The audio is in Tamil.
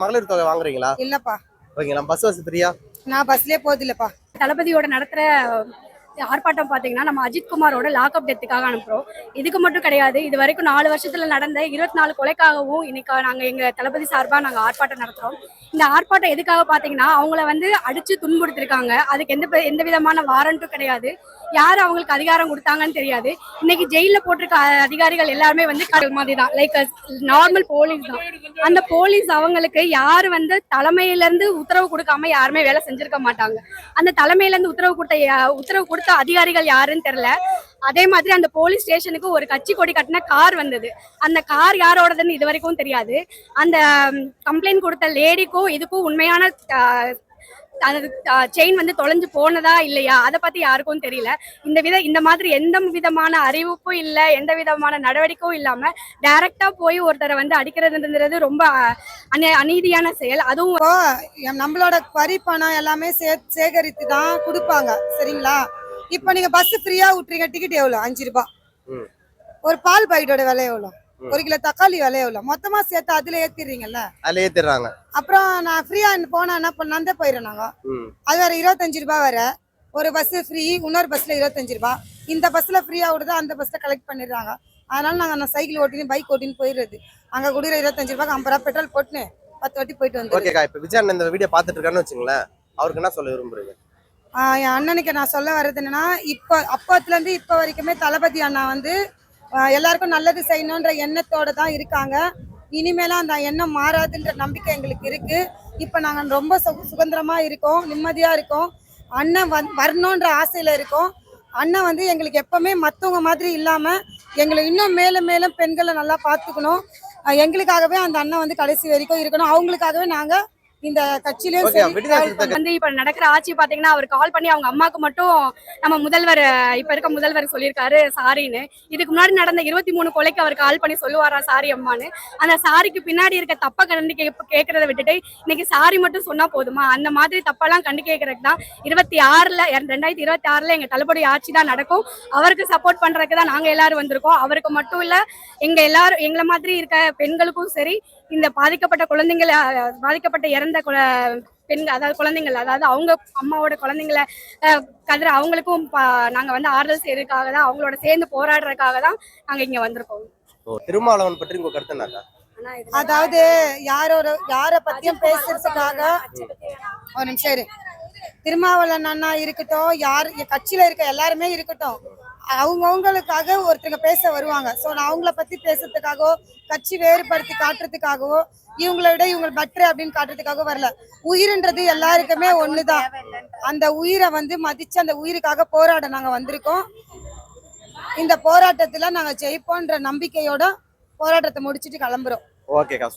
மகளிர் தொகை வாங்குறீங்களா? இல்லப்பா. ஓகேங்களா. பஸ் வசதி ஃப்ரீயா? நான் பஸ்லயே போதில்லப்பா. தளபதியோட நடத்துற ஆர்ப்பாட்டம் பாத்தீங்கன்னா நம்ம அஜித் குமாரோட லாக்அப் டெத்துக்காக அனுப்புறோம். இதுக்கு மட்டும் கிடையாது, இது வரைக்கும் 4 வருஷத்துல நடந்த 24 கொலைக்காகவும் இன்னைக்கு நாங்க எங்க தளபதி சார்பா நாங்க ஆர்ப்பாட்டம் நடத்துறோம். இந்த ஆர்ப்பாட்டம் எதுக்காக பாத்தீங்கன்னா அவங்கள அடிச்சு துன்புறுத்திருக்காங்க. அதுக்கு எந்த விதமான வாரண்ட்டும் கிடையாது. யாரு அவங்களுக்கு அதிகாரம் கொடுத்தாங்கன்னு தெரியாது. இன்னைக்கு ஜெயில போட்டிருக்க அதிகாரிகள் எல்லாருமே மாதிரி தான், லைக் நார்மல் போலீஸ் தான். அந்த போலீஸ் அவங்களுக்கு யாரு தலைமையில இருந்து உத்தரவு கொடுக்காம யாருமே வேலை செஞ்சிருக்க மாட்டாங்க. அந்த தலைமையில இருந்து உத்தரவு கொடுத்த அதிகாரிகள் யாருன்னு தெரியல. அதே மாதிரி அந்த போலீஸ் ஸ்டேஷனுக்கு ஒரு கட்சி கொடி கட்டின கார் வந்தது. அந்த கார் யாரோடதுன்னு இது வரைக்கும் தெரியாது. அந்த கம்ப்ளைண்ட் கொடுத்த லேடிக்கும் இதுக்கும் உண்மையான செயின் தொலைஞ்சு போனதா இல்லையா அதை பத்தி யாருக்கும் தெரியல. இந்த மாதிரி எந்த விதமான அறிவிப்பும் இல்ல, எந்த விதமான நடவடிக்கையும் இல்லாம டைரக்டா போய் ஒருத்தரை அடிக்கிறதுன்றது ரொம்ப அநீதியான செயல். அதுவும் நம்மளோட வரி பணம் எல்லாமே சேகரித்து தான் கொடுப்பாங்க. சரிங்களா? இப்ப நீங்க பஸ் ஃப்ரீயா விட்டுறீங்க. டிக்கெட் எவ்வளவு? 5 ரூபாய். ஒரு பால் பாக்கெட்டோட விலை எவ்வளவு? 1 கிலோ தக்காளி விலை எவ்வளவு? மொத்தமா சேர்த்து அதுல ஏத்திடுறீங்கல்ல. அதுல ஏத்திடுறாங்க. அப்புறம் நான் ஃப்ரீயா போனா என்ன பண்ணாந்தே போயிடுறேன். நாங்க அது வேற 25 ரூபாய் வேற. ஒரு பஸ் ஃப்ரீ, இன்னொரு பஸ்ல 25 ரூபாய். இந்த பஸ்ல ஃப்ரீயா விடுது, அந்த பஸ்ல கலெக்ட் பண்ணிடுறாங்க. அதனால நாங்க சைக்கிள் ஓட்டின்னு பைக் ஓட்டின்னு போயிடுறது. அங்க கொடுக்குற 25 ரூபாய்க்கு 50 ரூபாய் பெட்ரோல் போட்டுன்னு 10 வாட்டி போயிட்டு வந்து. ஓகேக்கா, இப்ப விஜய் அண்ணன் இந்த வீடியோ பாத்துட்டு இருக்கான்னு வச்சுங்களேன், அவருக்கு என்ன சொல்ல விரும்புறீங்க? என் அண்ணனுக்கு நான் சொல்ல வர்றது என்னன்னா, அப்பத்துல இருந்து இப்ப வரைக்குமே தளபதி அண்ணா எல்லாருக்கும் நல்லது செய்யணும்ன்ற எண்ணத்தோட தான் இருக்காங்க. இனிமேலாம் அந்த எண்ணம் மாறாதுன்ற நம்பிக்கை எங்களுக்கு இருக்கு. இப்ப நாங்க ரொம்ப சுதந்திரமா இருக்கோம், நிம்மதியா இருக்கோம். அண்ணன் வரணும்ன்ற ஆசையில இருக்கோம். அண்ணன் எங்களுக்கு எப்பவுமே மத்தவங்க மாதிரி இல்லாம எங்களை இன்னும் மேலும் மேலும் பெண்களை நல்லா பார்த்துக்கணும். எங்களுக்காகவே அந்த அண்ணன் கடைசி வரைக்கும் இருக்கணும். அவங்களுக்காகவே நாங்க இந்த கட்சியிலே இப்ப நடக்கிற ஆட்சி பாத்தீங்கன்னா அவர் கால் பண்ணி அவங்க அம்மாக்கு மட்டும் நம்ம முதல்வர் இப்ப இருக்க முதல்வர் சொல்லியிருக்காரு சாரின்னு. இதுக்கு முன்னாடி நடந்த 23 கொலைக்கு அவர் கால் பண்ணி சொல்லுவாரா சாரி அம்மான்னு? அந்த சாரிக்கு பின்னாடி இருக்க தப்ப கண்டு கேட்கறத விட்டுட்டு இன்னைக்கு சாரி மட்டும் சொன்னா போதுமா? அந்த மாதிரி தப்பெல்லாம் கண்டு கேட்கறதுக்கு தான் 2026ல எங்க தளபதி ஆட்சி தான் நடக்கும். அவருக்கு சப்போர்ட் பண்றதுக்கு தான் நாங்க எல்லாரும் வந்திருக்கோம். அவருக்கு மட்டும் இல்ல, எங்களை மாதிரி இருக்க பெண்களுக்கும் சரி, இந்த பாதிக்கப்பட்ட குழந்தைங்களை, பாதிக்கப்பட்ட இறந்த பெண்கள், அதாவது குழந்தைங்கள், அதாவது அவங்க அம்மாவோட குழந்தைங்களை அவங்களுக்கும் நாங்க ஆறுதல் செய்யறதுக்காக தான், அவங்களோட சேர்ந்து போராடுறதுக்காக தான் நாங்க இங்க வந்திருக்கோம். திருமாவளவன் பற்றி உங்க கருத்து என்னக்கா? அதாவது யார பத்தியும் பேசுறதுக்காக ஒரு நிமிஷம். திருமாவளவன் அண்ணா இருக்கட்டும், யார் கட்சியில இருக்க எல்லாருமே இருக்கட்டும், அவங்கவுங்களுக்காக ஒருத்தங்க பேச வருவாங்க. ஸோ நான் அவங்கள பத்தி பேசுறதுக்காகவோ, கட்சி வேறுபடுத்தி காட்டுறதுக்காகவோ, இவங்களை விட இவங்க பெட்டர் அப்படின்னு காட்டுறதுக்காக வரல. உயிர்ன்றது எல்லாருக்குமே ஒண்ணுதான். அந்த உயிரை மதிச்சு அந்த உயிருக்காக போராட நாங்க வந்திருக்கோம். இந்த போராட்டத்துல நாங்க ஜெயிப்போன்ற நம்பிக்கையோட போராட்டத்தை முடிச்சுட்டு கிளம்புறோம். ஓகேக்கா.